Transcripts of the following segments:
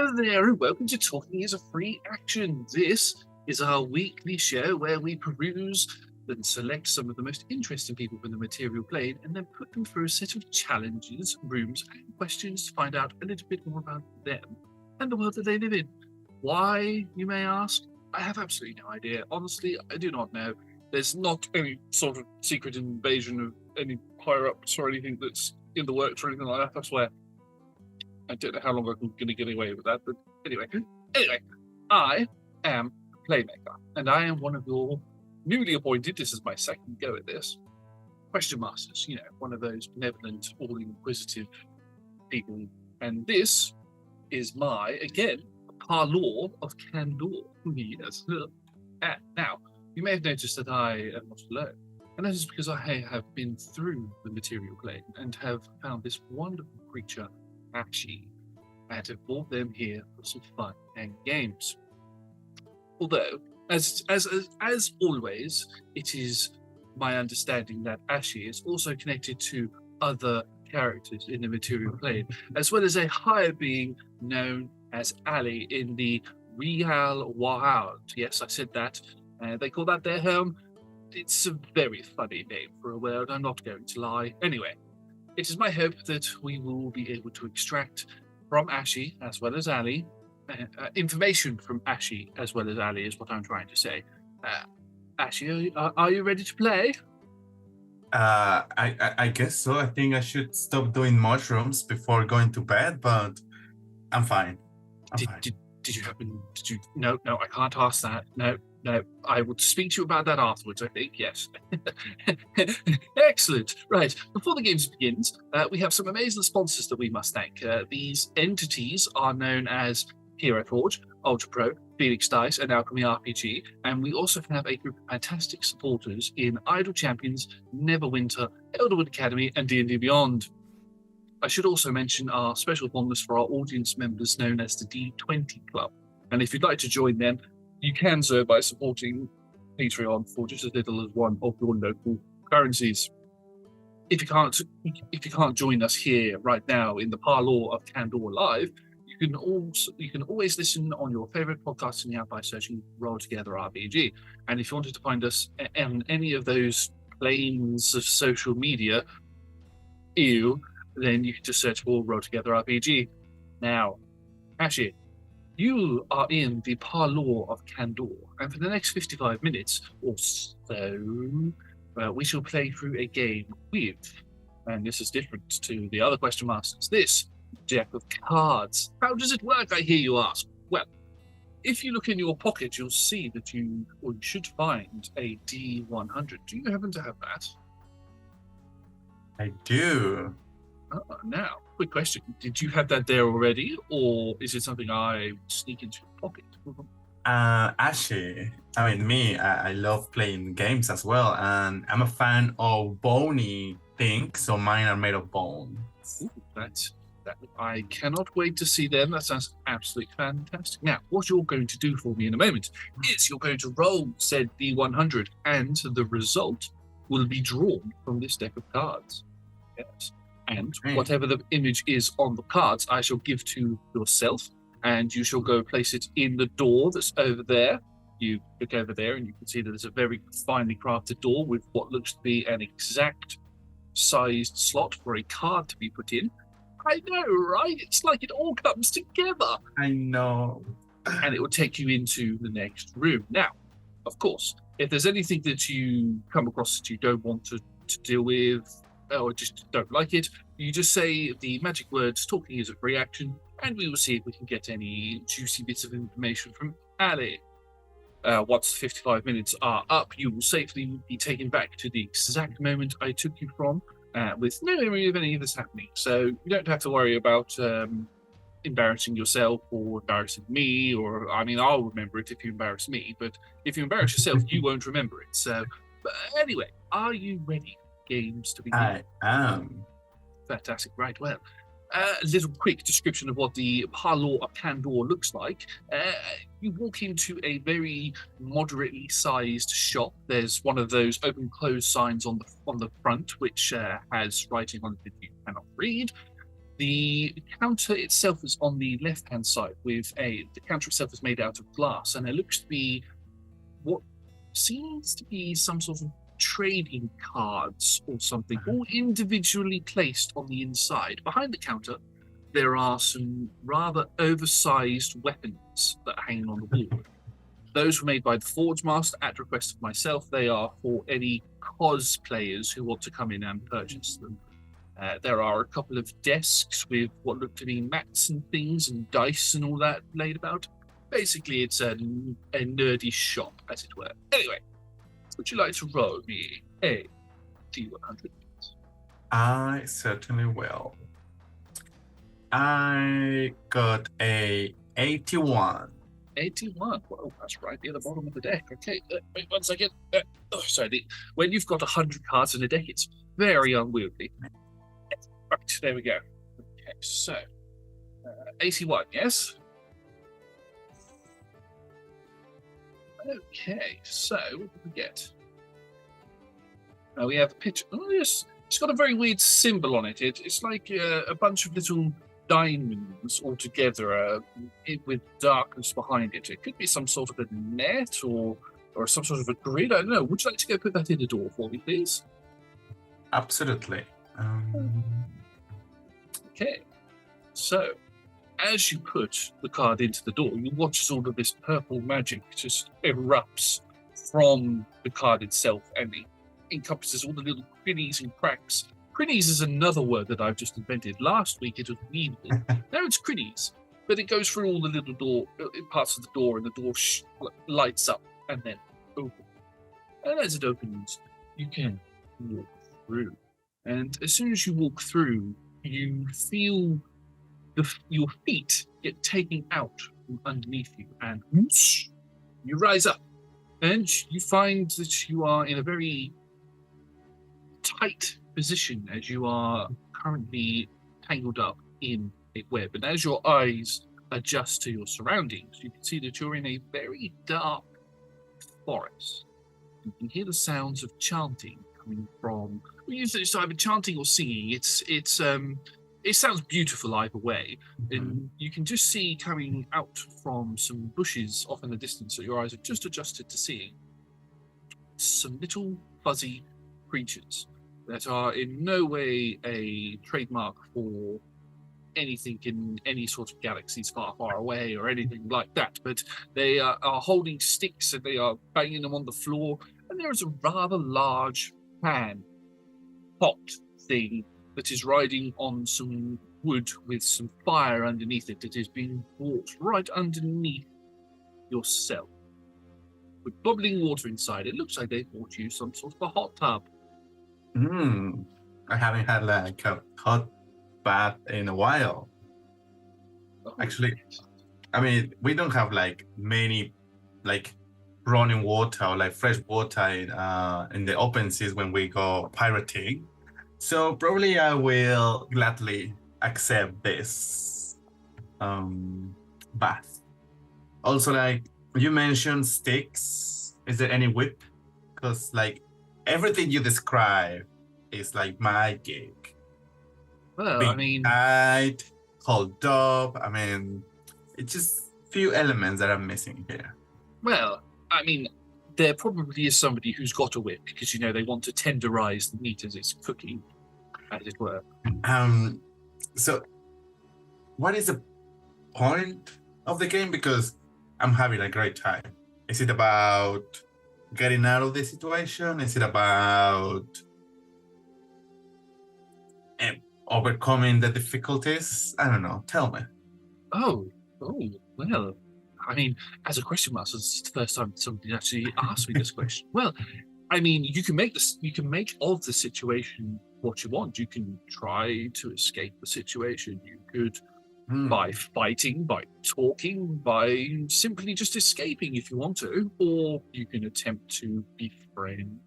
Hello there, and welcome to Talking is a Free Action. This is our weekly show where we peruse and select some of the most interesting people from the material plane and then put them through a set of challenges, rooms, and questions to find out a little bit more about them and the world that they live in. Why, you may ask? I have absolutely no idea. Honestly, I do not know. There's not any sort of secret invasion of any higher-ups or anything that's in the works or anything like that, I swear. I don't know how long I'm going to get away with that, but anyway, I am a Playmaker, and I am one of your newly appointed, this is my second go at this, question masters, one of those benevolent, all-inquisitive people. And this is my, again, parlor of candor. Yes. Now, you may have noticed that I am not alone, and that is because I have been through the material plane and have found this wonderful creature, Ashy, and have brought them here for some fun and games. Although, as always, it is my understanding that Ashy is also connected to other characters in the material plane, as well as a higher being known as Ali in the Real World. Yes, I said that. They call that their home. It's a very funny name for a world, I'm not going to lie. Anyway, it is my hope that we will be able to extract from Ashy, as well as Ali, information from Ashy, as well as Ali, is what I'm trying to say. Ashy, are you ready to play? I guess so. I think I should stop doing mushrooms before going to bed, but I'm fine. Did you happen? Did you? No, I can't ask that. No, I will speak to you about that afterwards, I think, yes. Excellent. Right, before the games begins, we have some amazing sponsors that we must thank. These entities are known as Hero Forge, Ultra Pro, Phoenix Dice, and Alchemy RPG, and we also have a group of fantastic supporters in Idle Champions, Neverwinter, Elderwood Academy, and D&D Beyond. I should also mention our special bonus for our audience members known as the D20 Club, and if you'd like to join them, you can so by supporting Patreon for just as little as one of your local currencies. If you can't join us here right now in the parlor of Candor Live, you can always listen on your favorite podcasting app by searching Roll Together RPG. And if you wanted to find us on any of those planes of social media, then you can just search for Roll Together RPG. Now, Ashy, you are in the parlor of Candor, and for the next 55 minutes or so, we shall play through a game with, and this is different to the other question masters, this deck of cards. How does it work, I hear you ask? Well, if you look in your pocket, you'll see that you should find a D100. Do you happen to have that? I do. Now, quick question. Did you have that there already, or is it something I sneak into your pocket? Actually, I love playing games as well, and I'm a fan of bony things, so mine are made of bone. Ooh, that I cannot wait to see them. That sounds absolutely fantastic. Now, what you're going to do for me in a moment is you're going to roll said D100, and the result will be drawn from this deck of cards. Yes. And whatever the image is on the cards, I shall give to yourself, and you shall go place it in the door that's over there. You look over there, and you can see that there's a very finely crafted door with what looks to be an exact sized slot for a card to be put in. I know, right? It's like it all comes together. I know. And it will take you into the next room. Now, of course, if there's anything that you come across that you don't want to deal with, or just don't like it, you just say the magic words, talking is a free action, and we will see if we can get any juicy bits of information from Ali. Once 55 minutes are up, you will safely be taken back to the exact moment I took you from, with no memory of any of this happening. So you don't have to worry about embarrassing yourself or embarrassing me, or, I'll remember it if you embarrass me, but if you embarrass yourself, you won't remember it. So, but anyway, are you ready? Games to begin? I am. Fantastic. Right, well, a little quick description of what the parlor of Candor looks like. You walk into a very moderately sized shop. There's one of those open-close signs on the front, which has writing on it that you cannot read. The counter itself is on the left-hand side. The counter itself is made out of glass, and it looks to be what seems to be some sort of trading cards or something, all individually placed on the inside. Behind the counter, there are some rather oversized weapons that are hanging on the wall. Those were made by the Forge Master at request of myself. They are for any cosplayers who want to come in and purchase them. There are a couple of desks with what look to be mats and things and dice and all that laid about. Basically, it's a nerdy shop, as it were. Anyway, would you like to roll me a D100? I certainly will. I got a 81. 81. Well, that's right near the bottom of the deck. Okay, wait 1 second. Sorry. When you've got 100 cards in a deck, it's very unwieldy. Right, there we go. Okay, so 81, yes? Okay, so what did we get? We have a picture. Oh, yes, it's got a very weird symbol on it. It's like a bunch of little diamonds all together with darkness behind it. It could be some sort of a net or some sort of a grid. I don't know. Would you like to go put that in the door for me, please? Absolutely. Okay, so as you put the card into the door, you watch as all of this purple magic just erupts from the card itself, and it encompasses all the little crinnies and cracks. Crinnies is another word that I've just invented. Last week it was weevil. Now it's crinnies, but it goes through all the little parts of the door, and the door lights up and then opens. And as it opens, you can walk through. And as soon as you walk through, you feel your feet get taken out from underneath you, and whoosh, you rise up, and you find that you are in a very tight position as you are currently tangled up in a web. And as your eyes adjust to your surroundings, you can see that you're in a very dark forest. You can hear the sounds of chanting coming from. It's either chanting or singing. It sounds beautiful either way, and you can just see coming out from some bushes off in the distance that your eyes have just adjusted to seeing some little fuzzy creatures that are in no way a trademark for anything in any sort of galaxies far, far away or anything like that, but they are holding sticks and they are banging them on the floor, and there is a rather large pan pot thing that is riding on some wood with some fire underneath it that is being brought right underneath yourself. With bubbling water inside, it looks like they brought you some sort of a hot tub. I haven't had like a hot bath in a while. Oh, Actually, I mean, we don't have like many like running water or like fresh water in the open seas when we go pirating. So probably I will gladly accept this bath. Also, like you mentioned sticks. Is there any whip? Because like everything you describe is like my gig. well, I mean, tight, hold up. I mean, it's just few elements that I'm missing here. well, I mean, there probably is somebody who's got a whip because, you know, they want to tenderize the meat as it's cooking, as it were. So what is the point of the game? Because I'm having a great time. Is it about getting out of the situation? Is it about overcoming the difficulties? I don't know. Tell me. Oh, well, I mean, as a question master, it's the first time somebody actually asked me this question. Well, I mean, you can make of the situation what you want. You can try to escape the situation. You could by fighting, by talking, by simply just escaping if you want to, or you can attempt to befriend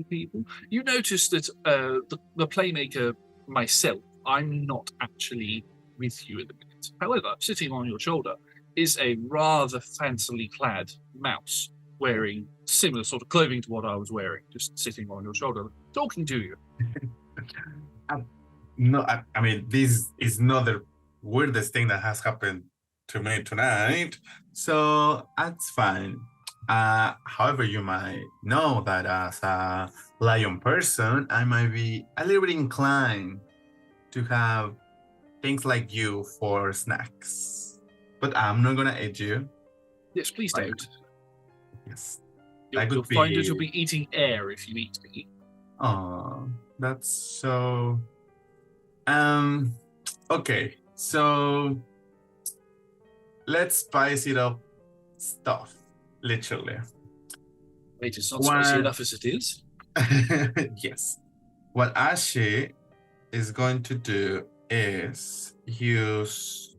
people. You notice that the Playmaker, myself, I'm not actually with you at the minute. However, sitting on your shoulder is a rather fancily clad mouse wearing similar sort of clothing to what I was wearing, just sitting on your shoulder, talking to you. No, I mean, this is not the weirdest thing that has happened to me tonight, so that's fine. However, you might know that as a lion person, I might be a little bit inclined to have things like you for snacks. But I'm not gonna eat you. Yes, please Like, don't. yes, You'll, that you'll could find that be. you'll be eating air if you eat me. Oh, that's so. Okay, so let's spice it up stuff, literally. Wait, it's not spicy What? enough as it is. Yes. What Ashy is going to do is use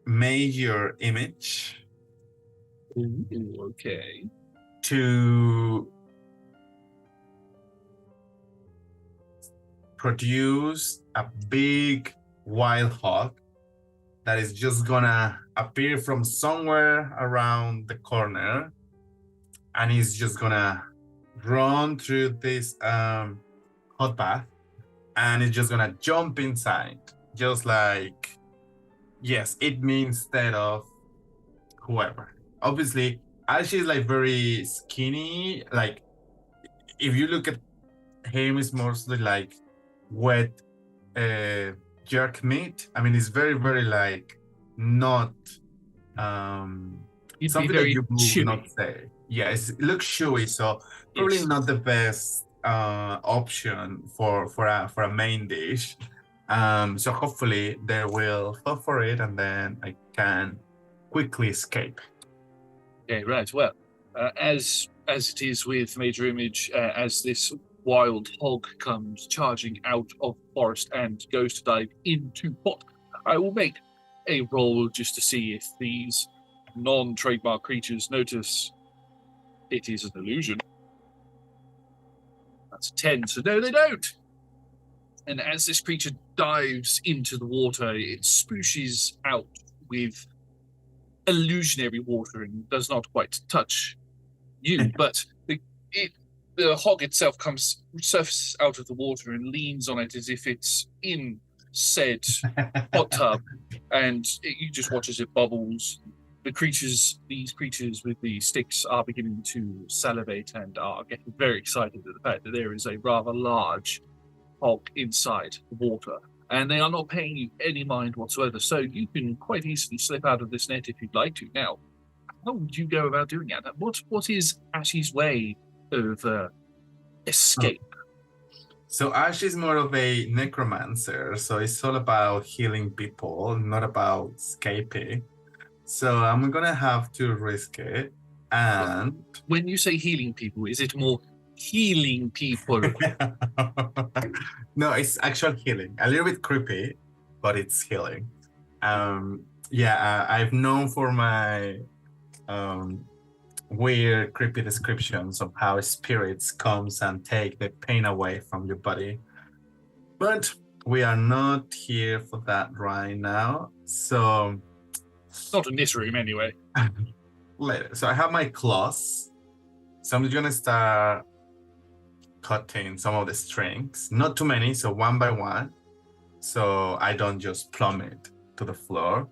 major image Ooh, okay. to produce a big wild hog that is just gonna appear from somewhere around the corner, and he's just gonna run through this hot bath, and it's just gonna jump inside, just like, yes, it means instead of whoever. Obviously, Ashley is like very skinny. Like, if you look at him, it's mostly like wet jerk meat. I mean, it's very, very like not You'd be something that very you would not chewy. say. Yeah, it looks chewy, so probably Yes. not the best option for a main dish. So hopefully they will fall for it, and then I can quickly escape. Okay, right. Well, as it is with Major Image, as this wild hog comes charging out of the forest and goes to dive into pot, I will make a roll just to see if these non-trademark creatures notice it is an illusion. That's a 10, so no, they don't. And as this creature dives into the water, it spooshes out with illusionary water and does not quite touch you, but the hog itself surfaces out of the water and leans on it as if it's in said hot tub, and you just watch as it bubbles. These creatures with the sticks are beginning to salivate and are getting very excited at the fact that there is a rather large hog inside the water. And they are not paying you any mind whatsoever, so you can quite easily slip out of this net if you'd like to. Now, how would you go about doing that? What is Ashy's way of escape? So Ash is more of a necromancer, so it's all about healing people, not about escaping. So I'm gonna have to risk it. And When you say healing people, is it more healing people? no, it's actual healing. A little bit creepy, but it's healing. I've known for my weird, creepy descriptions of how spirits comes and take the pain away from your body. But we are not here for that right now. So Not in this room, anyway. later. So I have my claws. So I'm just gonna start cutting some of the strings. Not too many, so one by one. So I don't just plummet to the floor.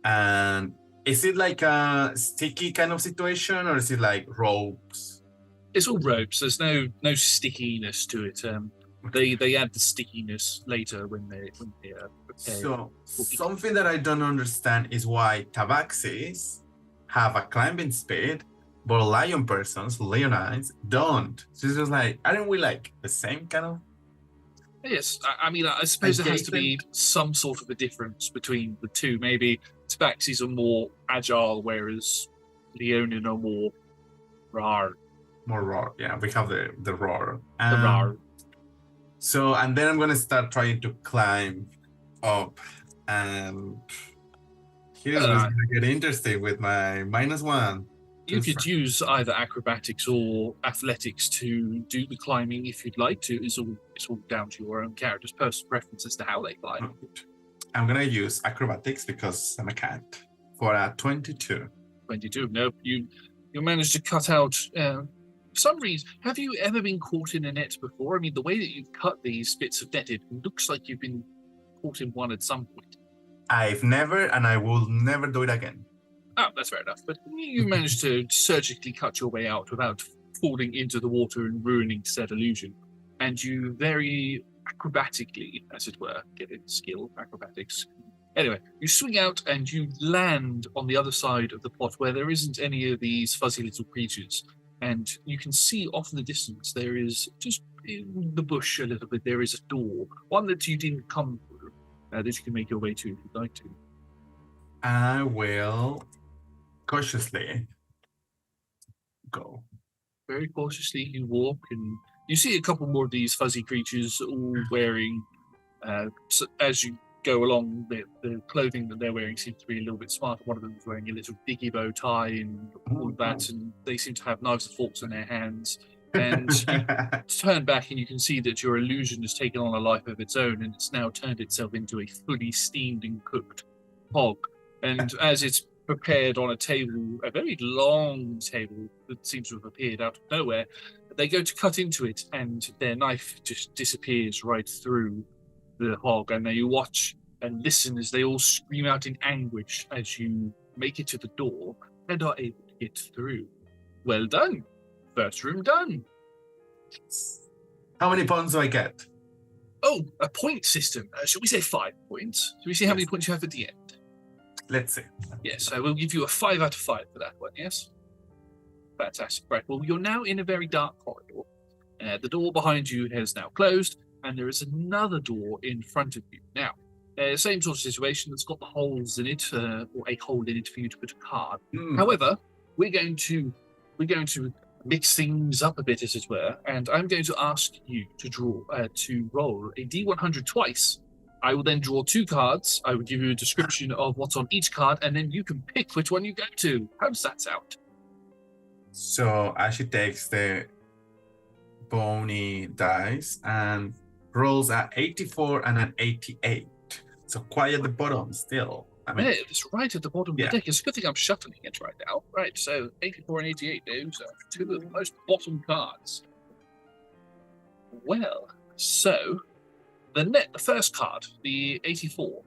And is it like a sticky kind of situation, or is it like ropes? It's all ropes. There's no stickiness to it. They add the stickiness later when they prepare. So something that I don't understand is why tabaxis have a climbing speed, but lion persons, leonites, don't. So it's just like, aren't we like the same kind of? Yes, I mean, I suppose there has to be some sort of a difference between the two. Maybe tabaxis are more agile, whereas leonin are more rar. More raw, yeah. We have the raw. The rar. So, and then I'm gonna start trying to climb up, and here's what's gonna get interesting with my -1. You could use either acrobatics or athletics to do the climbing if you'd like to. It's all down to your own character's personal preference as to how they climb. I'm gonna use acrobatics because I'm a cat for a 22. 22. Nope, you managed to cut out For some reason, have you ever been caught in a net before? I mean, the way that you've cut these bits of net, it looks like you've been caught in one at some point. I've never, and I will never do it again. Oh, that's fair enough. But you managed to surgically cut your way out without falling into the water and ruining said illusion. And you very acrobatically, as it were, get it, skill, acrobatics. Anyway, you swing out and you land on the other side of the pot where there isn't any of these fuzzy little creatures. And you can see off in the distance there is, just in the bush a little bit, there is a door, one that you didn't come through, that you can make your way to if you'd like to. I will cautiously go. Very cautiously you walk, and you see a couple more of these fuzzy creatures all wearing, so as you go along, the clothing that they're wearing seems to be a little bit smarter. One of them is wearing a little diggy bow tie and all of that, and they seem to have knives and forks in their hands. And you turn back and you can see that your illusion has taken on a life of its own, and it's now turned itself into a fully steamed and cooked hog. And as it's prepared on a table, a very long table that seems to have appeared out of nowhere, they go to cut into it, and their knife just disappears right through the hog, and you watch and listen as they all scream out in anguish as you make it to the door and are able to get through. Well done. First room done. How many points do I get? Oh, a point system. Shall we say 5 points? Shall we see how many points you have at the end? Let's see. Yes, I will give you a 5 out of 5 for that one, yes? Fantastic. Right, well, you're now in a very dark corridor. The door behind you has now closed, and there is another door in front of you. Now, same sort of situation that's got the holes in it, or a hole in it for you to put a card. However, we're going to mix things up a bit, as it were, and I'm going to ask you to roll a D100 twice. I will then draw 2 cards. I will give you a description of what's on each card, and then you can pick which one you go to. How does that sound? So Ashy takes the bony dice and rolls at 84 and an 88. So quite at the bottom still. I mean, Yeah, it's right at the bottom of the deck. It's a good thing I'm shuffling it right now. Right, so 84 and 88, those are 2 of the most bottom cards. Well, so the first card, the 84.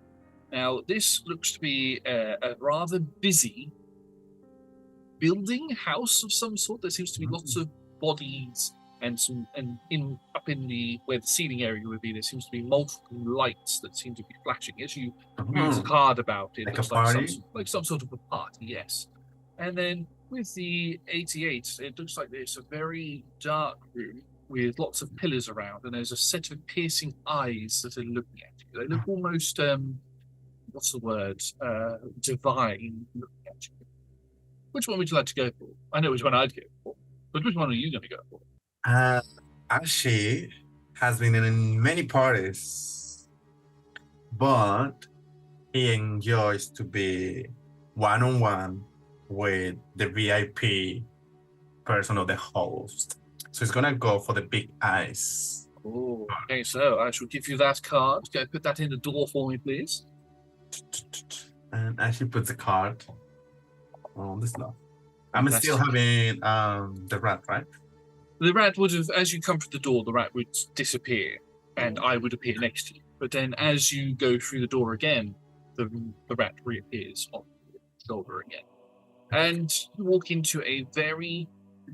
Now, this looks to be a rather busy building house of some sort. There seems to be lots of bodies and up in the where the seating area would be. There seems to be multiple lights that seem to be flashing as you move the card about. It like looks a party? like some sort of a party, yes. And then with the 88, it looks like there's a very dark room with lots of pillars around, and there's a set of piercing eyes that are looking at you. They look almost what's the word? Divine looking at you. Which one would you like to go for? I know which one I'd go for, but which one are you going to go for? Ashy has been in many parties, but he enjoys to be one-on-one with the VIP person or the host. So he's gonna go for the big eyes. Oh, okay, so I shall give you that card. Go put that in the door for me, please. And Ashley puts the card on the slot. I'm still having the rat, right? The rat would have, as you come through the door, the rat would disappear, and I would appear next to you. But then, as you go through the door again, the rat reappears on your shoulder again, and you walk into a very,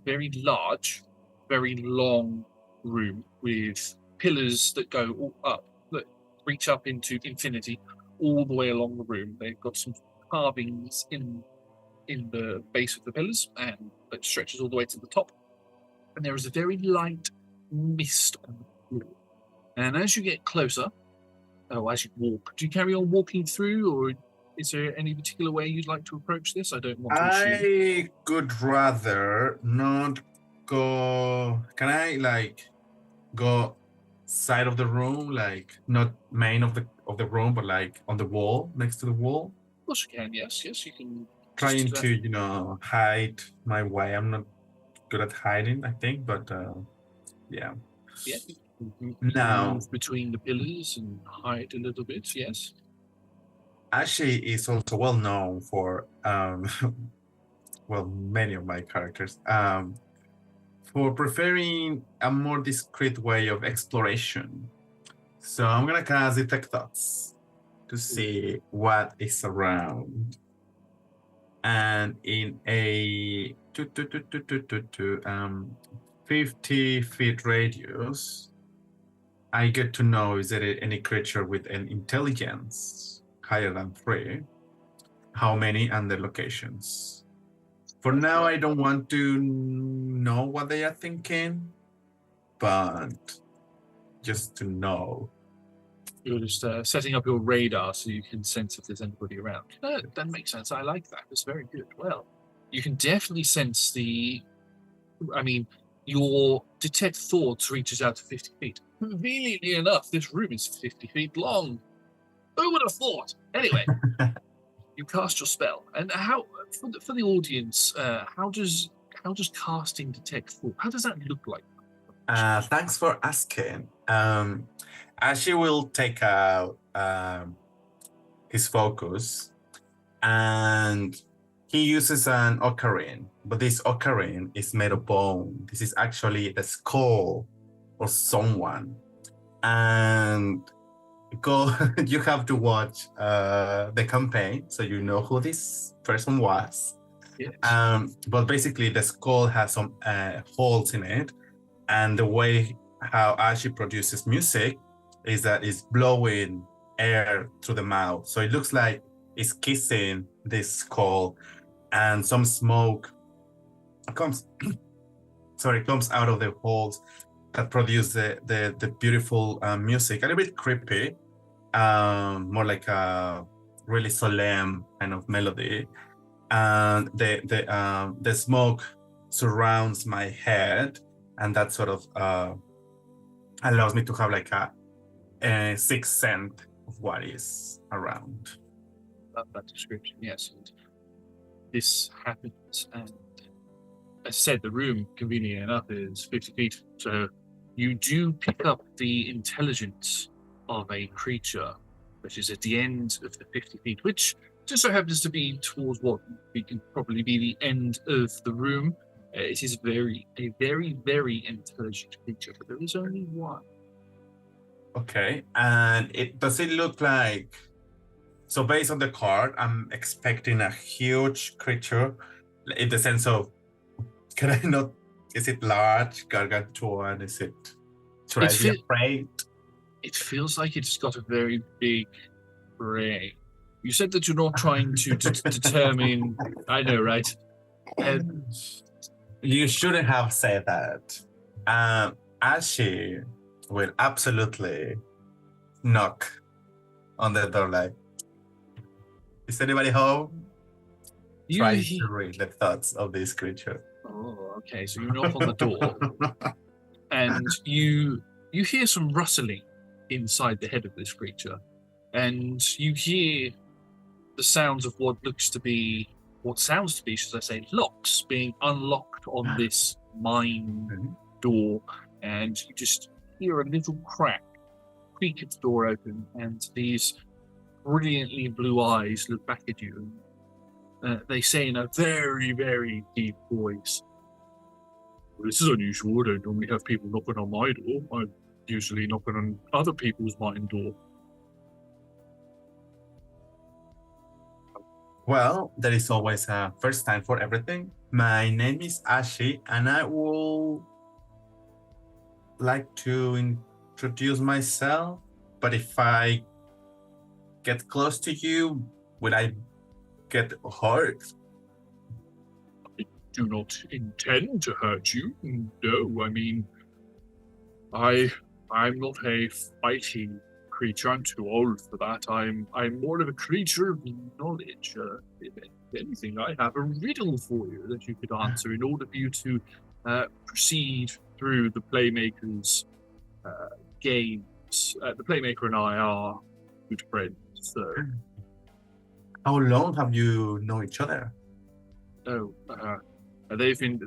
very large, very long room with pillars that go all up, that reach up into infinity, all the way along the room. They've got some carvings in the base of the pillars, and it stretches all the way to the top. And there is a very light mist on the floor. And as you get closer, as you walk, do you carry on walking through, or is there any particular way you'd like to approach this? I don't want to assume. I could rather not go. Can I go side of the room, not main of the room, but on the wall, next to the wall? Of course you can. Yes, you can. Trying to hide my way. I'm not good at hiding, I think, but yeah. Yeah. Now, move between the pillars and hide a little bit. Yes. Ashy is also well known for many of my characters for preferring a more discreet way of exploration. So I'm gonna cast Detect Thoughts to see what is around. And in a 50 feet radius, I get to know is there any creature with an intelligence higher than 3, how many, and the locations. For now, I don't want to know what they are thinking, but just to know. You're just setting up your radar so you can sense if there's anybody around. That makes sense. I like that. It's very good. Well, you can definitely sense your detect thoughts reaches out to 50 feet. Conveniently enough, this room is 50 feet long. Who would have thought? Anyway, you cast your spell, and how for the audience? How does casting detect thought? How does that look like? Thanks for asking. Ashy will take out his focus, and he uses an ocarine, but this ocarine is made of bone. This is actually the skull of someone, and you have to watch the campaign so you know who this person was. Yes. But basically, the skull has some holes in it, and the way how Ashy produces music is that it's blowing air through the mouth. So it looks like it's kissing this skull, and some smoke comes out of the holes that produce the beautiful music. A little bit creepy, more like a really solemn kind of melody. And the smoke surrounds my head, and that sort of allows me to have like a sixth sense of what is around. That description, yes. And this happens, and as I said, the room, conveniently enough, is 50 feet. So you do pick up the intelligence of a creature, which is at the end of the 50 feet, which just so happens to be towards what we can probably be the end of the room. It is a very, very intelligent creature, but there is only one. Okay, and does it look like? So based on the card, I'm expecting a huge creature, in the sense of, can I not? Is it large, gargantuan? Is it? Should I be afraid? It feels like it's got a very big brain. You said that you're not trying to determine. I know, right? You shouldn't have said that. Ashy will absolutely knock on the door like, is anybody home? Trying to read the thoughts of this creature. Oh, okay. So you knock on the door, and you hear some rustling inside the head of this creature, and you hear the sounds of what sounds to be, should I say, locks being unlocked on this mine door, and you just hear a little creak of the door open, and these brilliantly blue eyes look back at you. They say in a very, very deep voice, "Well, this is unusual. I don't normally have people knocking on my door. I'm usually knocking on other people's mine door." Well, there is always a first time for everything. My name is Ashy, and I will like to introduce myself. But if I get close to you, will I get hurt? I do not intend to hurt you. No, I mean, I'm not a fighting creature. I'm too old for that. I'm more of a creature of knowledge. If anything, I have a riddle for you that you could answer in order for you to proceed through the Playmaker's games. The Playmaker and I are good friends. So, how long have you known each other? Oh, they've been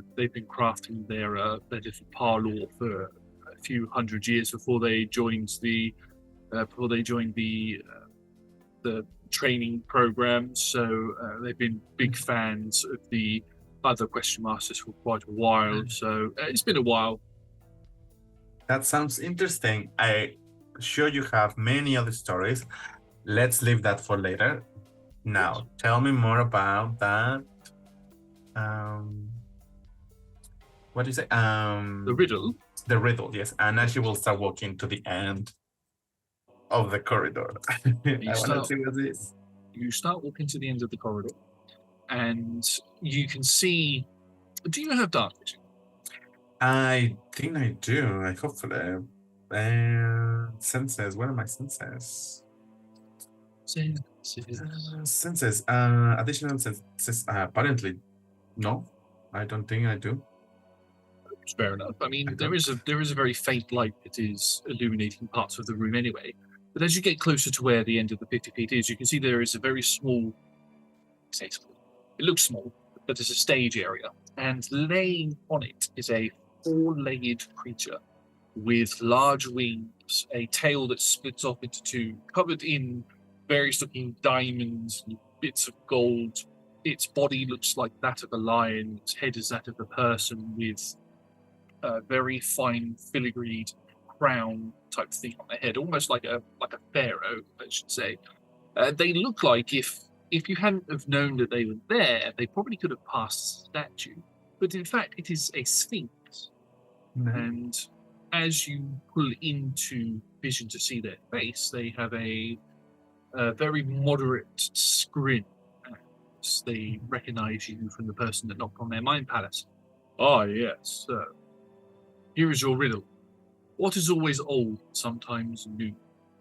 crafting their little parlor for a few hundred years before they joined the training program. So they've been big fans of the other question masters for quite a while, so it's been a while. That sounds interesting. I sure you have many other stories. Let's leave that for later. Now, tell me more about that. What do you say? The riddle. The riddle, yes. And now she will start walking to the end of the corridor. I want to see what it is. You start walking to the end of the corridor, and you can see. Do you have dark vision? I think I do. I hopefully. Senses. What are my senses? Senses. Additional senses. Apparently, no. I don't think I do. Fair enough. I mean, there is a very faint light that is illuminating parts of the room anyway. But as you get closer to where the end of the 50 feet is, you can see there is a very small. It looks small, but there's a stage area, and laying on it is a four-legged creature with large wings, a tail that splits off into two, covered in various looking diamonds and bits of gold. Its body looks like that of a lion. Its head is that of a person with a very fine filigreed crown type thing on their head, almost like a pharaoh, I should say. They look like if you hadn't have known that they were there, they probably could have passed a statue. But in fact, it is a sphinx. And as you pull into vision to see their face, they have a very moderate grin. As they recognize you from the person that knocked on their mind palace. Ah, yes, sir. Here is your riddle. What is always old, sometimes new?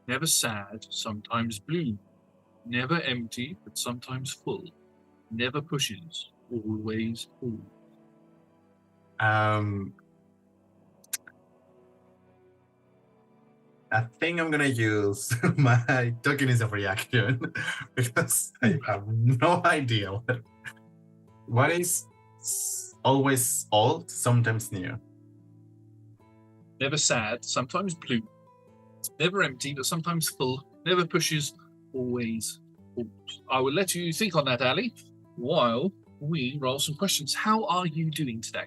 Never sad, sometimes blue. Never empty, but sometimes full. Never pushes, always pulls. I think I'm gonna use my tokenism of reaction because I have no idea what is always old, sometimes new. Never sad, sometimes blue. Never empty, but sometimes full. Never pushes, always pulls. I will let you think on that, Ali, while we roll some questions. How are you doing today?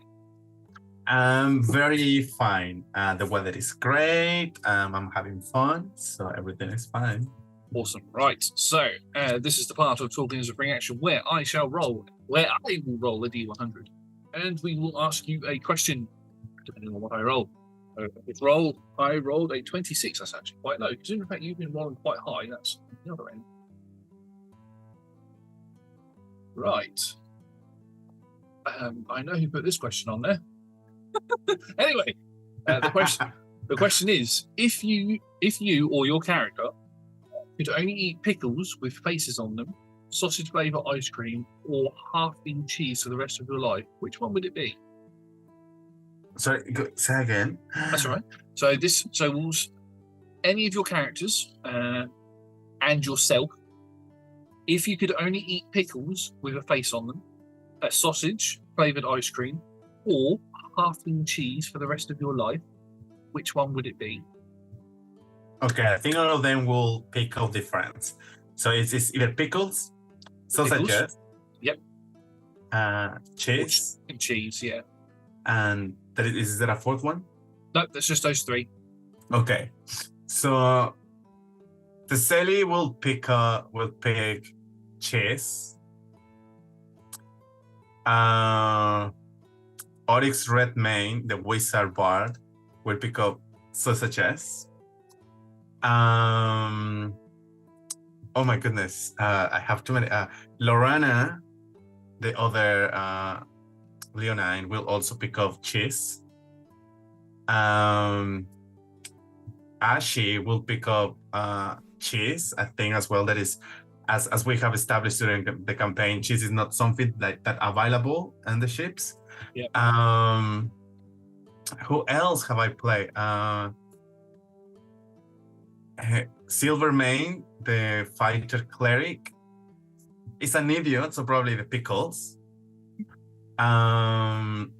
I'm very fine. The weather is great. I'm having fun, so everything is fine. Awesome. Right. So this is the part of Talking as a Free Action where I will roll a D100, and we will ask you a question depending on what I roll. I rolled a 26. That's actually quite low. Because in fact, you've been rolling quite high. That's the other end. Right. I know who put this question on there. Anyway, the question is: if you or your character could only eat pickles with faces on them, sausage flavour ice cream, or half-eaten cheese for the rest of your life, which one would it be? Sorry, say again. That's all right. So any of your characters and yourself, if you could only eat pickles with a face on them, a sausage flavoured ice cream, or half-eaten cheese for the rest of your life, which one would it be? Okay, I think all of them will pick up different. So it's either pickles, sausages, yep, cheese, and cheese, yeah. And is there a fourth one? No, that's just those three. Okay, so the Sally will pick cheese. Oryx Redmayne, the wizard bard, will pick up sausages. Oh my goodness, I have too many. Lorana, the other Leonine, will also pick up cheese. Ashy will pick up cheese, I think, as well. That is, as we have established during the campaign, cheese is not something like that available in the ships. Yep. Who else have I played? Silvermane, the fighter cleric, is an idiot, so probably the pickles. I'm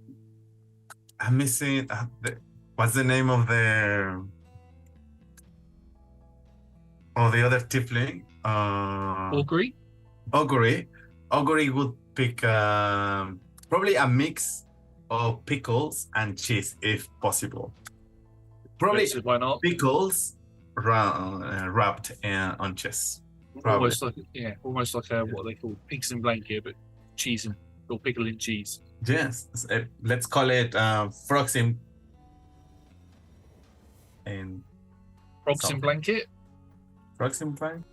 missing. What's the name of the other tiefling? Augury. Augury would pick Probably a mix of pickles and cheese, if possible. Probably So why not? pickles wrapped on cheese. Probably. Almost like what they call pigs in blanket, but cheese or pickle in cheese. Yes, let's call it frogs in Frogs in something. blanket. Frogs in blanket.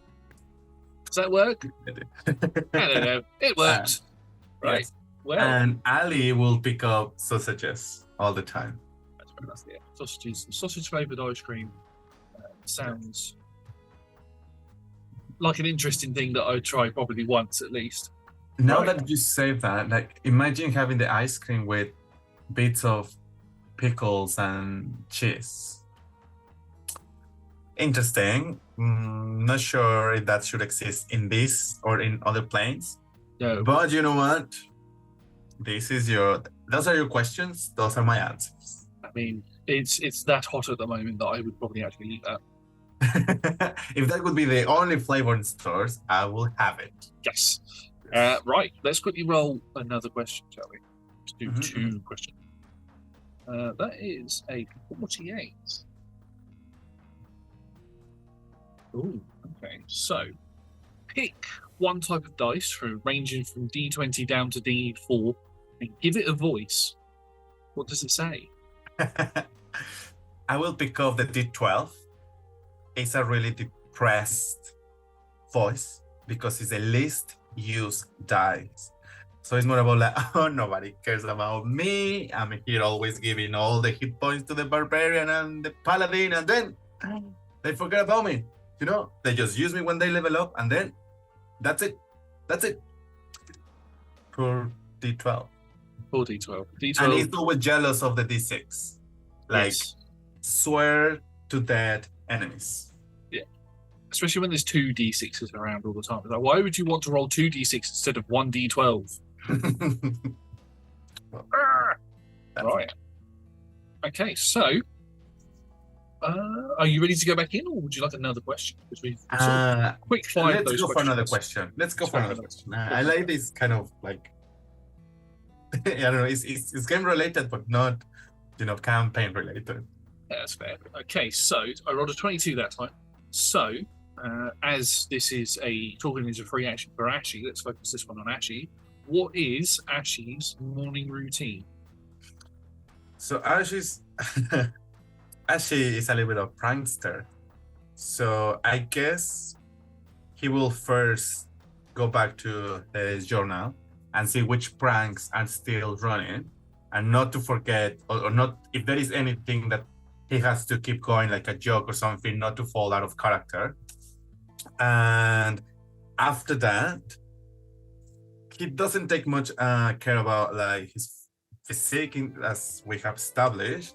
Does that work? I don't know. It works. Right. Yes. Well, And Ali will pick up sausages all the time. that's fair enough, yeah. Sausages, sausage flavored ice cream sounds like an interesting thing that I'd try probably once at least. Now Right. that you say that, like imagine having the ice cream with bits of pickles and cheese. Interesting. Not sure if that should exist in this or in other planes. No. But you know what? Those are your questions. Those are my answers. I mean, it's that hot at the moment that I would probably actually eat that. If that would be the only flavor in stores, I will have it. Yes. Right. Let's quickly roll another question, shall we? Let's do two questions. That is a 48. Ooh, okay. So, pick one type of dice ranging from D20 down to D4 and give it a voice. What does it say? I will pick up the D12. It's a really depressed voice because it's the least used dice. So it's more about like, oh, nobody cares about me. I'm here always giving all the hit points to the barbarian and the paladin, and then they forget about me. You know, they just use me when they level up, and then that's it. That's it. For D12. For D12. D12. And it's always jealous of the D6. Like, yes. swear to dead enemies. Yeah. Especially when there's two D6s around all the time. Like, why would you want to roll two D6 instead of one D12? Right. Okay, so are you ready to go back in, or would you like another question? Because we've quick fired let's those go questions. for another question. Let's go for another question. I like this kind of like I don't know, it's game related, but not, you know, campaign related. That's fair. Okay, so I rolled a 22 that time. So as this is talking is a free action for Ashy, let's focus this one on Ashy. What is Ashy's morning routine? So Ashy is a little bit of prankster. So I guess he will first go back to his journal and see which pranks are still running, and not to forget, or not, if there is anything that he has to keep going, like a joke or something, not to fall out of character. And after that, he doesn't take much care about like his physique, as we have established,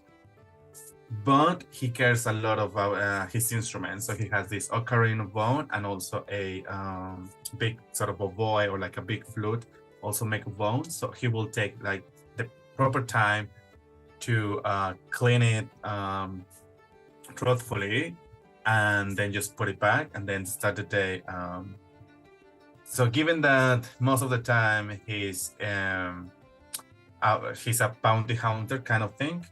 but he cares a lot about his instruments. So he has this ocarina of bone and also a big sort of a boy or like a big flute, also make of bone. So he will take like the proper time to clean it truthfully, and then just put it back and then start the day. So given that most of the time he's a bounty hunter kind of thing,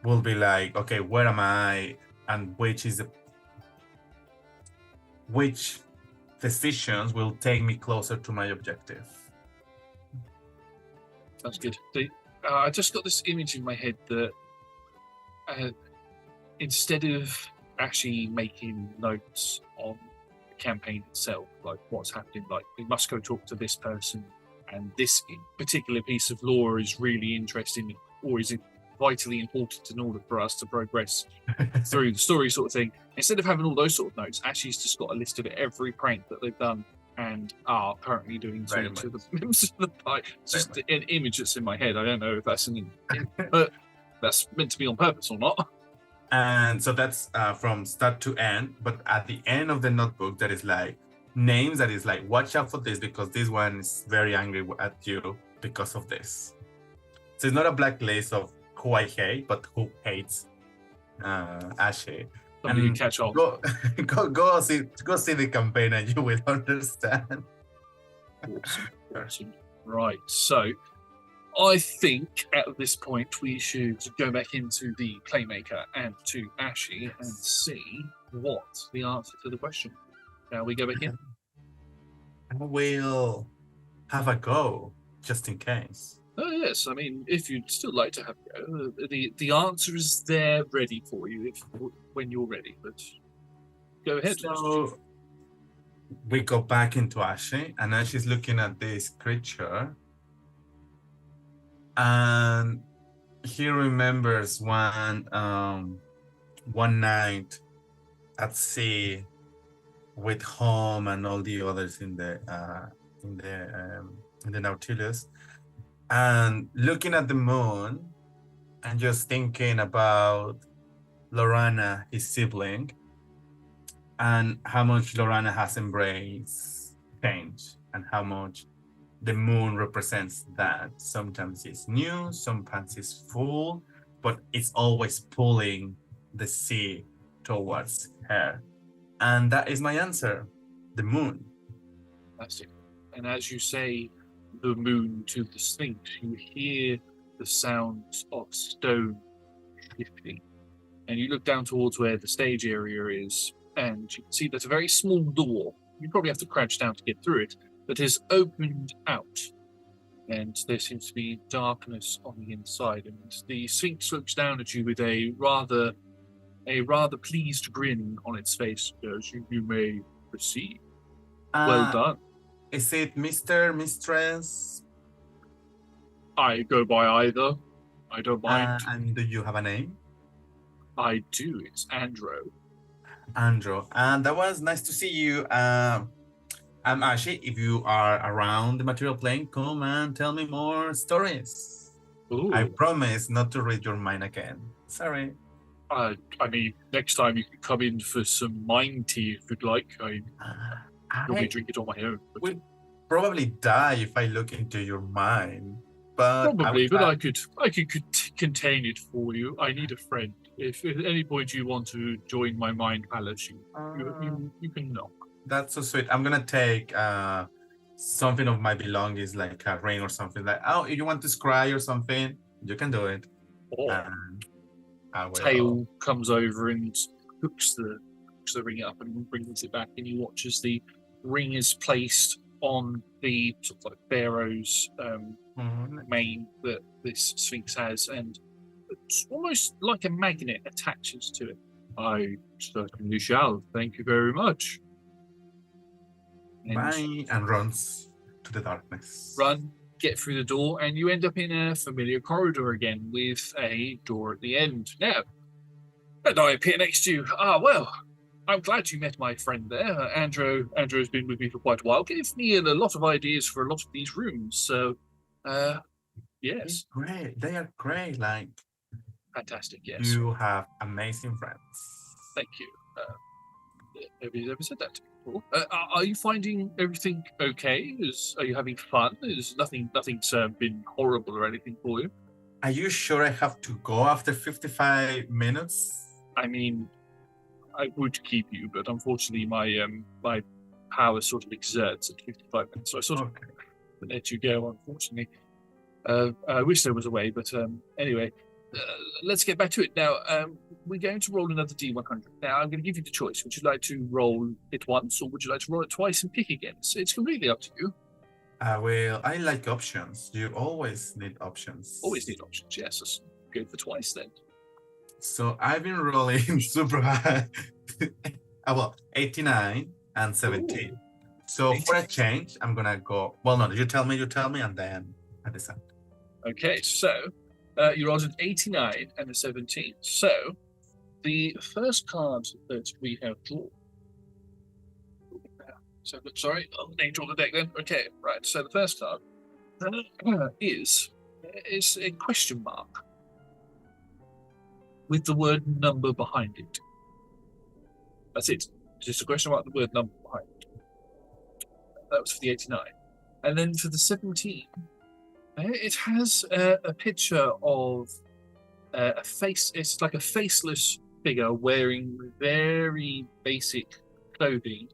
will be like, okay, where am I, and which decisions will take me closer to my objective. Sounds good. I just got this image in my head that instead of actually making notes on the campaign itself, like what's happening, like we must go talk to this person, and this particular piece of lore is really interesting, or is vitally important in order for us to progress through the story, sort of thing. Instead of having all those sort of notes, Ashley's just got a list of every prank that they've done and are currently doing to the members of the party. It's just an image that's in my head. I don't know if that's that's meant to be on purpose or not. And so that's from start to end. But at the end of the notebook, there is like names that is like, watch out for this because this one is very angry at you because of this. So it's not a blacklist of who I hate, but who hates Ashy. And you catch on. Go see the campaign and you will understand. Awesome. Right. So I think at this point we should go back into the Playmaker and to Ashy and see what the answer to the question. Shall we go back in? I will have a go just in case. Oh yes, I mean, if you'd still like to have a go, the answer is there ready for you when you're ready. But go ahead. So we go back into Ashy, and now she's looking at this creature, and he remembers one night at sea with Home and all the others in the Nautilus, and looking at the moon, and just thinking about Lorana, his sibling, and how much Lorana has embraced change, and how much the moon represents that. Sometimes it's new, sometimes it's full, but it's always pulling the sea towards her. And that is my answer, the moon. That's it. And as you say the moon to the Sphinx, you hear the sounds of stone shifting. And you look down towards where the stage area is, and you can see there's a very small door. You probably have to crouch down to get through it, that is opened out. And there seems to be darkness on the inside. And the Sphinx looks down at you with a rather pleased grin on its face. Goes, you may proceed. Well done. Is it Mr. Mistress? I go by either. I don't mind. And do you have a name? I do. It's Andro. Andro. And that was nice to see you. I'm Ashy. If you are around the material plane, come and tell me more stories. Ooh. I promise not to read your mind again. Sorry. I mean, next time you can come in for some mind tea if you'd like. I probably drink it on my own. But would probably die if I look into your mind. But probably, but I could contain it for you. I need a friend. If at any point you want to join my mind palace, you can knock. That's so sweet. I'm gonna take something of my belongings, like a ring or something. Like, oh, if you want to scry or something, you can do it. Tail comes over and hooks the ring up and brings it back, and you watch as the ring is placed on the sort of like Pharaoh's mane that this Sphinx has, and it's almost like a magnet attaches to it. I certainly shall. Thank you very much. Bye, and runs to the darkness. Run, get through the door, and you end up in a familiar corridor again with a door at the end. Now, and I appear next to you. Well, I'm glad you met my friend there. Andrew's been with me for quite a while. Gave me a lot of ideas for a lot of these rooms. So, yes. Great. They are great. Like, fantastic, yes. You have amazing friends. Thank you. Nobody's ever said that to me before. Are you finding everything okay? Are you having fun? Nothing's been horrible or anything for you? Are you sure I have to go after 55 minutes? I mean, I would keep you, but unfortunately my power sort of exerts at 55 minutes, so I sort of let you go, unfortunately. I wish there was a way, but anyway, let's get back to it. Now, we're going to roll another D100. Now, I'm going to give you the choice. Would you like to roll it once, or would you like to roll it twice and pick again? So it's completely up to you. Well, I like options. You always need options. Always need options, yes. Let's go for twice then. So I've been rolling super high. 89 and 17. Ooh. So 18. For a change, I'm going to go... Well, no, you tell me, and then I decide. Okay, so you rolled an 89 and a 17. So the first card that we have drawn... So, sorry, I'll name draw the deck then. Okay, right. So the first card is a question mark with the word number behind it. That's it. Just a question mark with the word number behind it. That was for the 89. And then for the 17, it has a picture of a face. It's like a faceless figure wearing very basic clothing,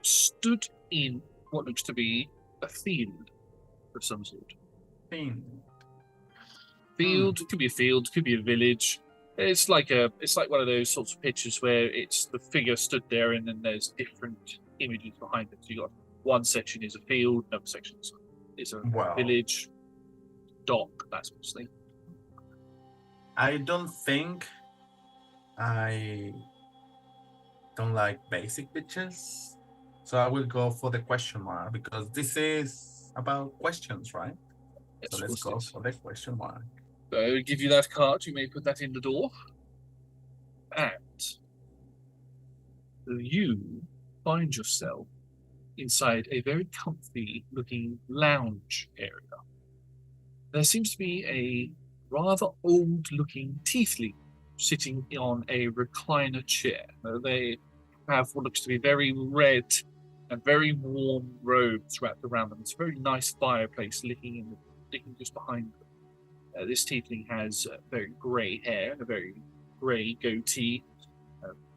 stood in what looks to be a field of some sort. Fiend. Field, could be a field, could be a village. It's like one of those sorts of pictures where it's the figure stood there and then there's different images behind it. So you got one section is a field, another section is a Wow. village, dock, that sort of thing. I don't think I don't like basic pictures, so I will go for the question mark because this is about questions, right? Yes, So of let's course it go is. for the question mark. So I will give you that card. You may put that in the door. And you find yourself inside a very comfy looking lounge area. There seems to be a rather old looking tiefling sitting on a recliner chair. They have what looks to be very red and very warm robes wrapped around them. It's a very nice fireplace licking just behind them. This tiefling has very grey hair and a very grey goatee,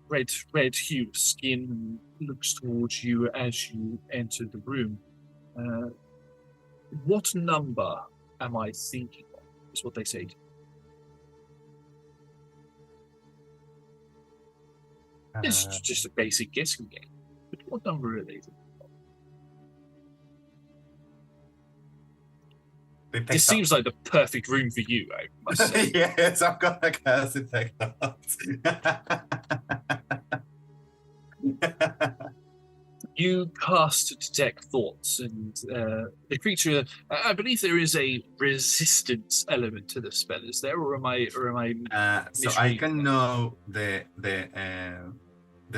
red hue of skin, and looks towards you as you enter the room. What number am I thinking of? Is what they say. It's just a basic guessing game. But what number are they thinking of? This seems like the perfect room for you, I must say. Yes, I'm gonna cast detect thoughts. You cast detect thoughts, and the creature. I believe there is a resistance element to the spell. Is there, or am I? So I can know the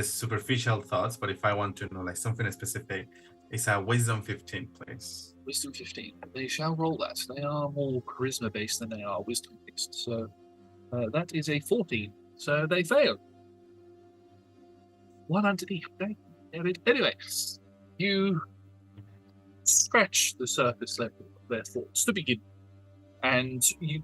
superficial thoughts, but if I want to know like something specific, it's a wisdom 15, please. Wisdom 15. They shall roll that. They are more charisma based than they are wisdom based. So that is a 14. So they fail. One underneath. Anyway, you scratch the surface level of their thoughts to begin, and you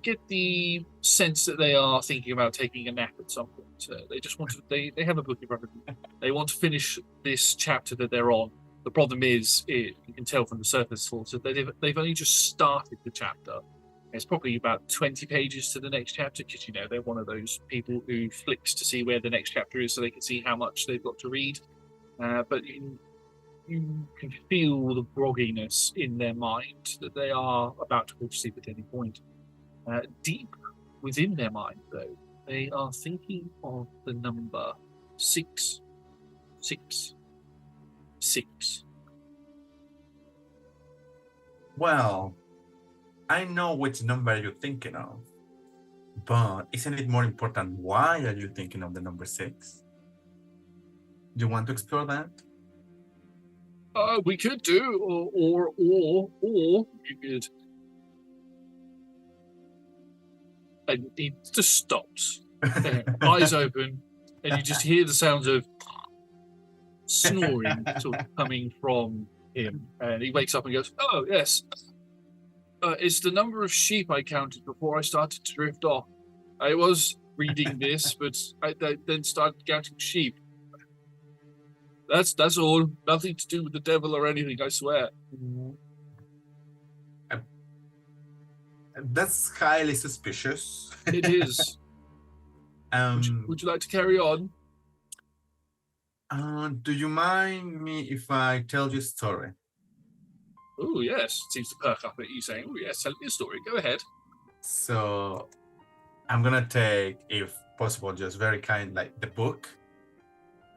get the sense that they are thinking about taking a nap at some point. They just want to. They have a book in front of them. They want to finish this chapter that they're on. The problem is, you can tell from the surface thoughts that they've only just started the chapter. It's probably about 20 pages to the next chapter because they're one of those people who flicks to see where the next chapter is so they can see how much they've got to read. But you can feel the grogginess in their mind that they are about to go to sleep at any point. Deep within their mind, though, they are thinking of the number 666. Well, I know which number you're thinking of, but isn't it more important why are you thinking of the number 6? Do you want to explore that? We could do, or you could. And he just stops, eyes open, and you just hear the sounds of snoring sort of coming from him. And he wakes up and goes, "Oh yes, it's the number of sheep I counted before I started to drift off. I was reading this, but I then started counting sheep. That's all. Nothing to do with the devil or anything, I swear." That's highly suspicious. It is. Would you like to carry on? Do you mind me if I tell you a story? Oh, yes. Seems to perk up at you saying, "Oh, yes, tell me a story. Go ahead." So I'm gonna take, if possible, just very kind, like the book,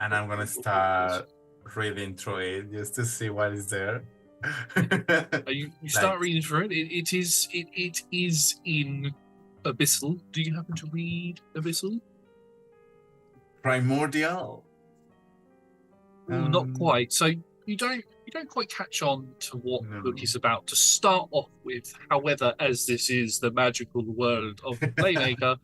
and I'm gonna start reading through it just to see what is there. You start reading through it. It is in Abyssal. Do you happen to read Abyssal? Primordial. Not quite. So you don't quite catch on to what the book is about to start off with. However, as this is the magical world of Playmaker,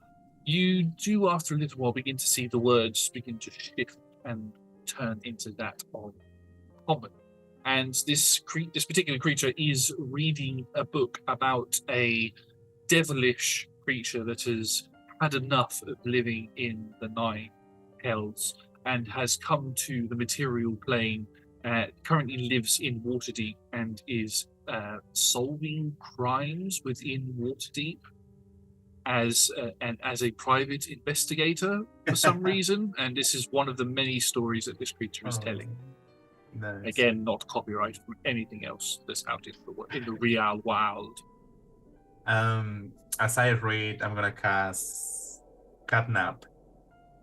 you do after a little while begin to see the words begin to shift and turn into that of common. And this particular creature is reading a book about a devilish creature that has had enough of living in the 9 hells and has come to the material plane currently lives in Waterdeep and is solving crimes within Waterdeep as a private investigator for some reason. And this is one of the many stories that this creature is telling. Nice. Again, not copyright from anything else that's out in the real world. As I read, I'm gonna cast Catnap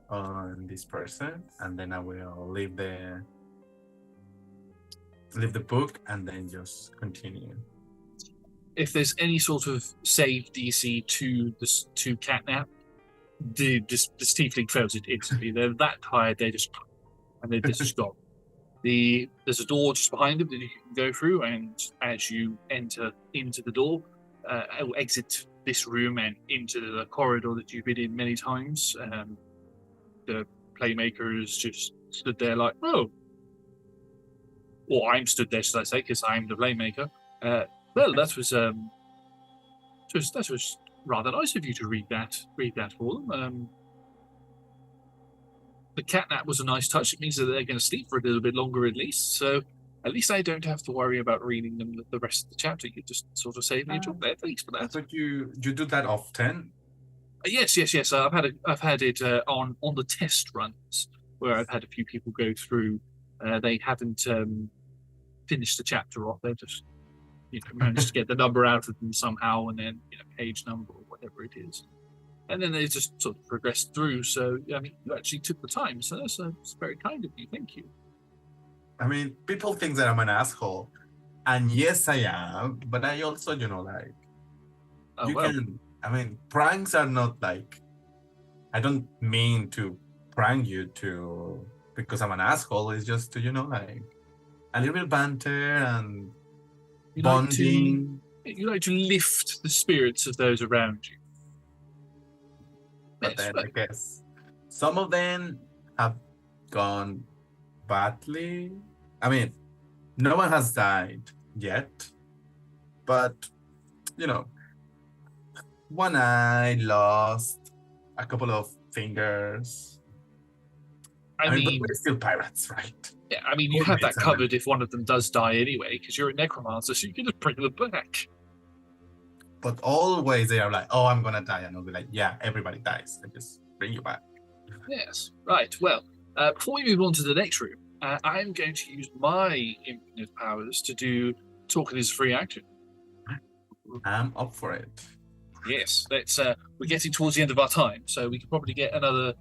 on this person, and then I will leave the book and then just continue. If there's any sort of save DC to Catnap, this tiefling fails it instantly. They're that tired, they're just gone. There's a door just behind them that you can go through, and as you enter into the door, exit this room and into the corridor that you've been in many times, the Playmaker has just stood there like, oh. Or I'm stood there, should I say, because I'm the Playmaker. Well, that was rather nice of you to read that for them. The catnap was a nice touch. It means that they're going to sleep for a little bit longer at least. So at least I don't have to worry about reading them the rest of the chapter. You just sort of save me a job there. Thanks for that. But you do that often? Yes. I've had it on the test runs where I've had a few people go through. They haven't finished the chapter off. They're just managed to get the number out of them somehow, and then page number or whatever it is. And then they just sort of progressed through. So, I mean, you actually took the time. So that's very kind of you. Thank you. I mean, people think that I'm an asshole. And yes, I am. But I also, I mean, pranks are not like, I don't mean to prank you because I'm an asshole. It's just to, a little bit banter and bonding. You like to lift the spirits of those around you. But then I guess some of them have gone badly. I mean, no one has died yet, but one eye lost, a couple of fingers. I mean, but we're still pirates, right? Yeah, I mean, you have that covered if one of them does die anyway, because you're a necromancer, so you can just bring them back. But always they are like, oh, I'm gonna die, and I'll be like, yeah, everybody dies. I just bring you back. Yes, right. Well, before we move on to the next room, I'm going to use my infinite powers to do talking as a free action. I'm up for it. Yes, we're getting towards the end of our time, so we could probably get another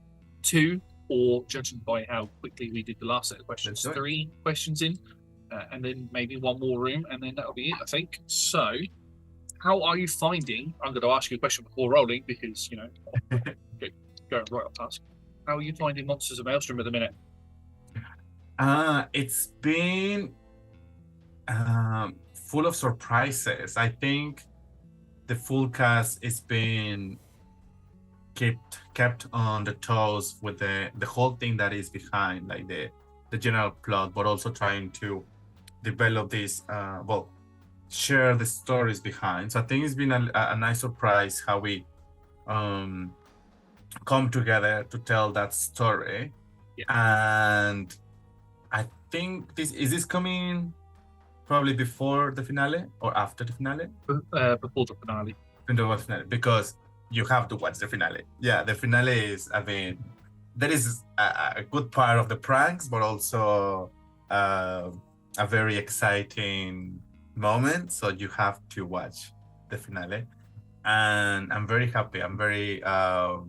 2, or judging by how quickly we did the last set of questions, 3 questions in, and then maybe one more room, and then that'll be it, I think. So, how are you finding? I'm going to ask you a question before rolling because going right off task. How are you finding Monsters of Maelstrom at the minute? It's been full of surprises. I think the full cast is been kept on the toes with the whole thing that is behind, like the general plot, but also trying to develop this share the stories behind. So I think it's been a nice surprise how we come together to tell that story. Yeah. And I think this coming probably before the finale or after the finale? Before the finale. Before the finale, because you have to watch the finale. Yeah, the finale is, I mean, there is a good part of the pranks, but also a very exciting moment. So you have to watch the finale. And I'm very happy. I'm very, I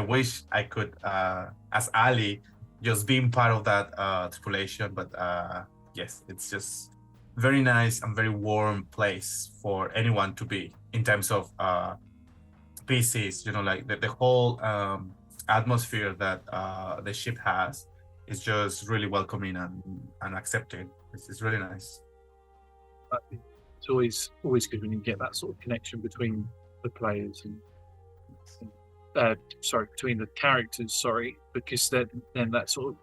wish I could, as Ali, just being part of that tripulation. But yes, it's just very nice and very warm place for anyone to be in terms of PCs, like the whole atmosphere that the ship has is just really welcoming and accepting. It's really nice. It's always good when you get that sort of connection between the players and between the characters, because then that sort of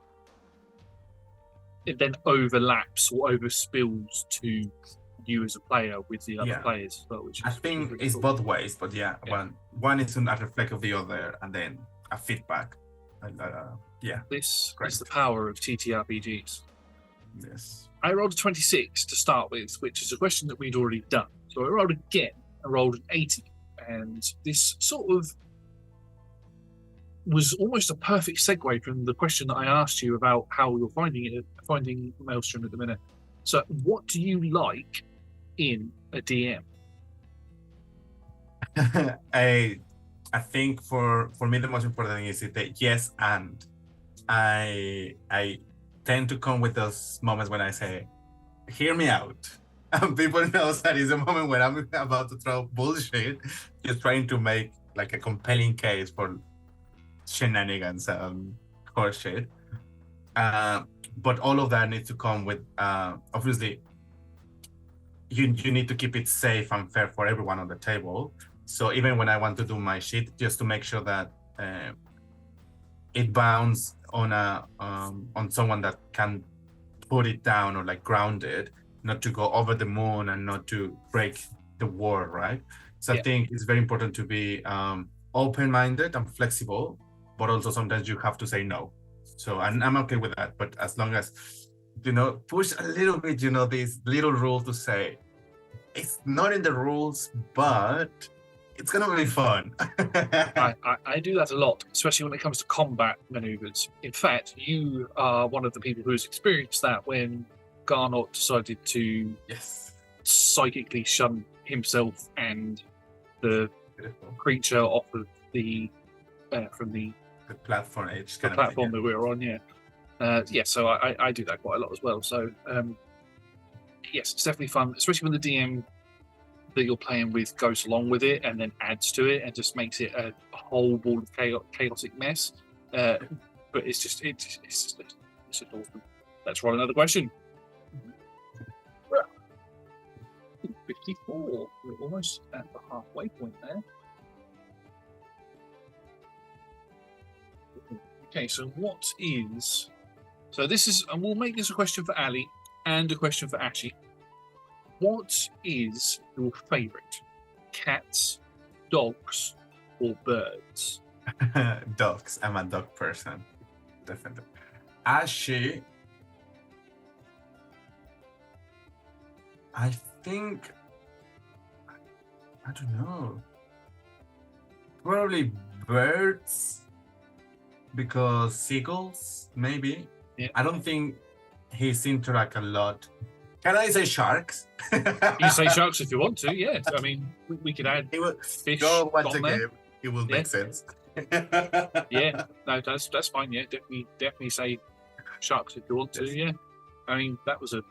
it then overlaps or overspills to you as a player with the other players as well. Which I think really it's cool. Both ways, but one is a reflection of the other, and then a feedback. Yeah. This Correct. is the power of TTRPGs. Yes. I rolled a 26 to start with, which is a question that we'd already done. So I rolled again. I rolled an 80, and this sort of was almost a perfect segue from the question that I asked you about how you're finding Maelstrom at the minute. So, what do you like in a DM? I think for me the most important thing is the yes and. I tend to come with those moments when I say, hear me out. And people know that is a moment when I'm about to throw bullshit, just trying to make like a compelling case for shenanigans and horseshit. But all of that needs to come with obviously you need to keep it safe and fair for everyone on the table. So even when I want to do my shit, just to make sure that it bounds on someone that can put it down or like ground it, not to go over the moon and not to break the wall, right? So I think it's very important to be open-minded and flexible, but also sometimes you have to say no. So I'm okay with that, but as long as push a little bit, this little rule to say it's not in the rules, but it's gonna be fun. I do that a lot, especially when it comes to combat maneuvers. In fact, you are one of the people who's experienced that when Garnot decided to psychically shun himself and the creature off of the from the platform edge, the platform that we were on. So I do that quite a lot as well. So yes, it's definitely fun, especially when the DM that you're playing with goes along with it and then adds to it and just makes it a whole ball of chaotic mess. But it's just awesome. Let's roll another question. 54. We're almost at the halfway point there. Okay, so this is, and we'll make this a question for Ali and a question for Ashy. What is your favourite? Cats, dogs, or birds? Dogs. I'm a dog person. Definitely. Ashy, I think, I don't know. Probably birds, because seagulls, maybe. Yeah. I don't think he's interact a lot. Can I say sharks? You say sharks if you want to, yeah. I mean, we could add fish. Go watch the there. game. It will make sense. Yeah, no, that's fine. Yeah, definitely say sharks if you want to. Yeah, I mean that was a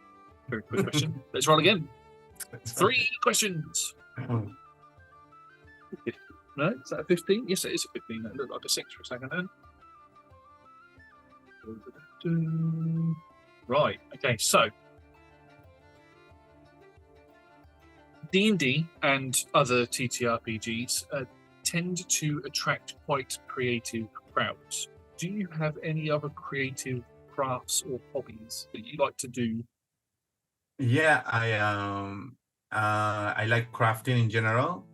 very quick question. Let's roll again. 3 questions. No, is that a 15? Yes, it is a 15. That looked like a 6 for a second then. Right. Okay. So D&D and other TTRPGs tend to attract quite creative crowds. Do you have any other creative crafts or hobbies that you like to do? Yeah, I like crafting in general.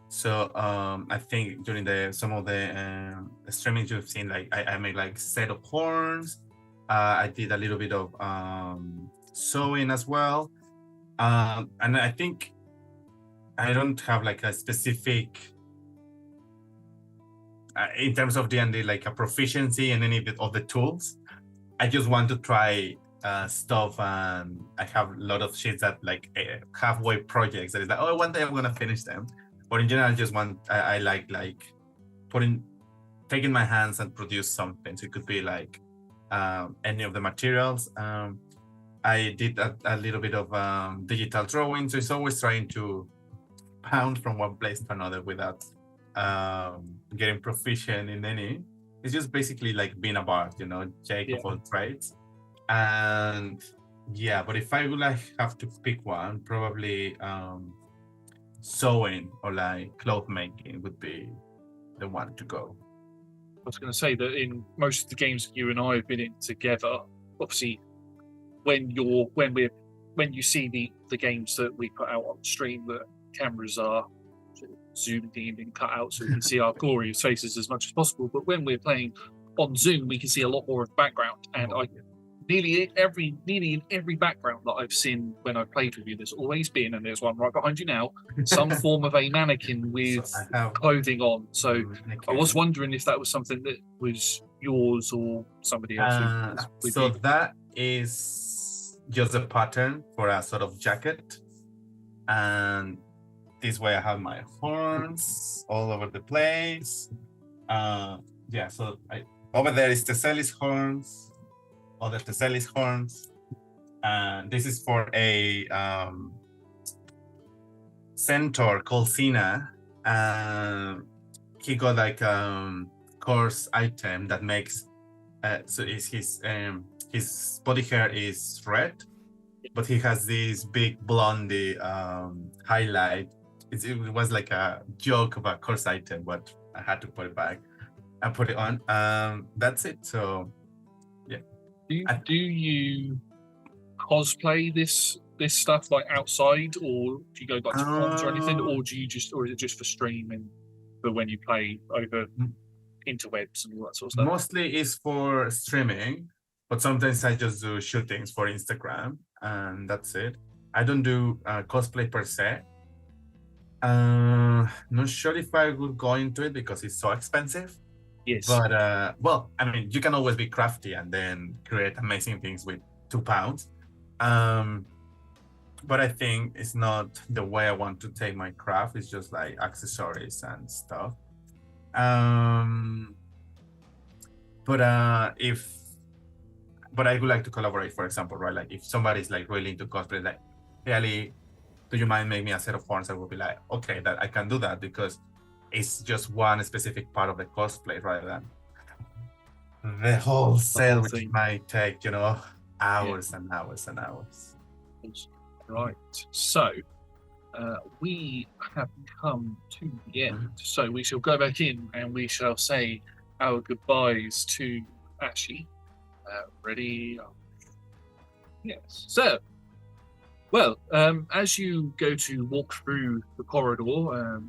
So I think during some of the streamings you've seen, like I made like set of horns. I did a little bit of sewing as well. And I think I don't have like a specific in terms of D&D like a proficiency in any of the tools. I just want to try stuff, and I have a lot of shit that like halfway projects that is like, oh, one day I'm gonna finish them. But in general, I just want I like taking my hands and produce something. So it could be like any of the materials. I did a little bit of digital drawing, so it's always trying to pound from one place to another without getting proficient in any. It's just basically like being a bard, Jake of all trades. And yeah, but if I would like have to pick one, probably sewing or like cloth making would be the one to go. I was going to say that in most of the games that you and I have been in together, obviously when you see the games that we put out on stream, the cameras are zoomed in and cut out so we can see our glorious faces as much as possible. But when we're playing on Zoom we can see a lot more of the background, and I nearly in every background that I've seen when I've played with you, there's always been, and there's one right behind you now, some form of a mannequin with So I have, clothing on. So okay. I was wondering if that was something that was yours or somebody else who was with So you. that is just a pattern for a sort of jacket, and this way I have my horns all over the place. Yeah, so over there is Teselis horns, other Teselis horns, and this is for a centaur called Sina. He got like course item that makes so is his body hair is red, but he has this big blondie highlight. It was like a joke of a course item, but I had to put it back and put it on. That's it. So yeah. Do you cosplay this stuff like outside, or do you go like to cons or anything, or do you just, or is it just for streaming, for when you play over interwebs and all that sort of stuff? Mostly is for streaming, but sometimes I just do shootings for Instagram, and that's it. I don't do cosplay per se. Not sure if I would go into it because it's so expensive. Yes. But well, I mean, you can always be crafty and then create amazing things with £2. But I think it's not the way I want to take my craft. It's just like accessories and stuff. But I would like to collaborate, for example, right? Like if somebody's like really into cosplay, like, really, do you mind making me a set of horns? I would be like, okay, that I can do that, because it's just one specific part of the cosplay rather than the whole set, which thing. might take, hours and hours and hours. Right. So we have come to the end. So we shall go back in and we shall say our goodbyes to Ashy. Ready? Yes. So, well, as you go to walk through the corridor,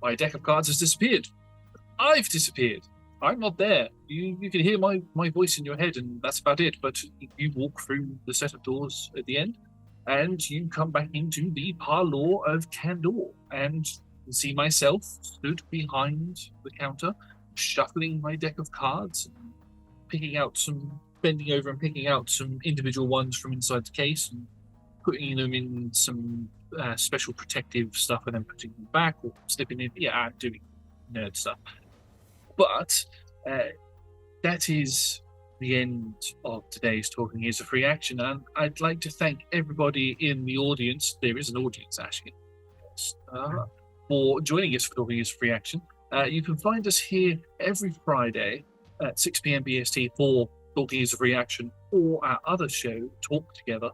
my deck of cards has disappeared. I've disappeared. I'm not there. You can hear my voice in your head, and that's about it. But you walk through the set of doors at the end, and you come back into the parlour of Candor, and see myself stood behind the counter, shuffling my deck of cards, bending over and picking out some individual ones from inside the case, and putting them in some special protective stuff, and then putting them back or slipping in. Yeah, I'm doing nerd stuff. But that is the end of today's Talking Is a Free Action, and I'd like to thank everybody in the audience. There is an audience, actually, for joining us for Talking Is a Free Action. You can find us here every Friday at 6 p.m. BST for Talking Is a Free Action, or our other show, Talk Together.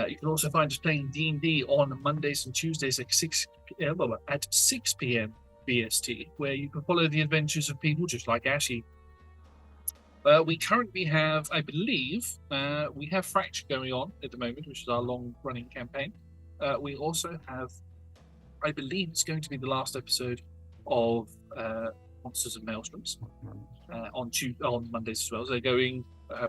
You can also find us playing D&D on Mondays and Tuesdays at 6 p.m. BST, where you can follow the adventures of people just like Ashy. We currently have, I believe, we have Fracture going on at the moment, which is our long-running campaign. We also have, I believe it's going to be the last episode of Monsters and Maelstroms on Mondays as well. So they're going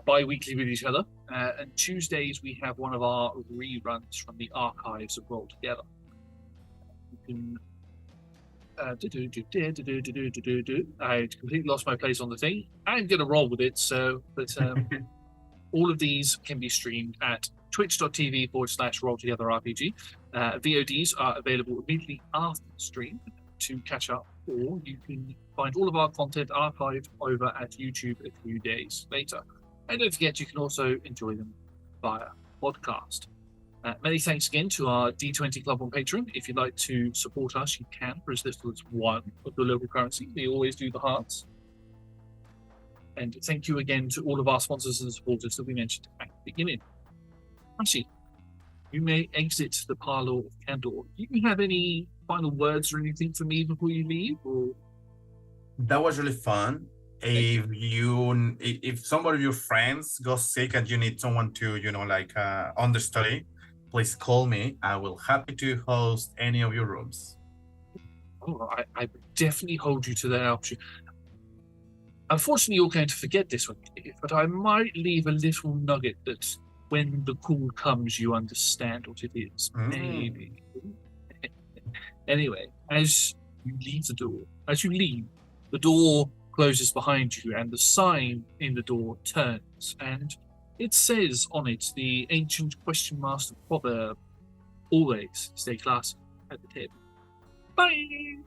bi-weekly with each other. And Tuesdays we have one of our reruns from the archives of Roll Together. You can I completely lost my place on the thing. I'm going to roll with it, but all of these can be streamed at twitch.tv/rolltogetherrpg. VODs are available immediately after the stream to catch up, or you can find all of our content archived over at YouTube a few days later. And don't forget, you can also enjoy them via podcast. Many thanks again to our D20 Club on Patreon. If you'd like to support us, you can for as little as one of the local currency. We always do the hearts. And thank you again to all of our sponsors and supporters that we mentioned at the beginning. Ashy, you may exit the parlour of Candor. Do you have any final words or anything for me before you leave? Or that was really fun. If somebody of your friends goes sick and you need someone to, understudy, please call me. I will happy to host any of your rooms. Oh, I definitely hold you to that option. Unfortunately, you're going to forget this one, Dave, but I might leave a little nugget that when the call comes, you understand what it is. Maybe. Anyway, as you leave, the door closes behind you, and the sign in the door turns, and it says on it the ancient question master proverb, always stay classy at the table. Bye!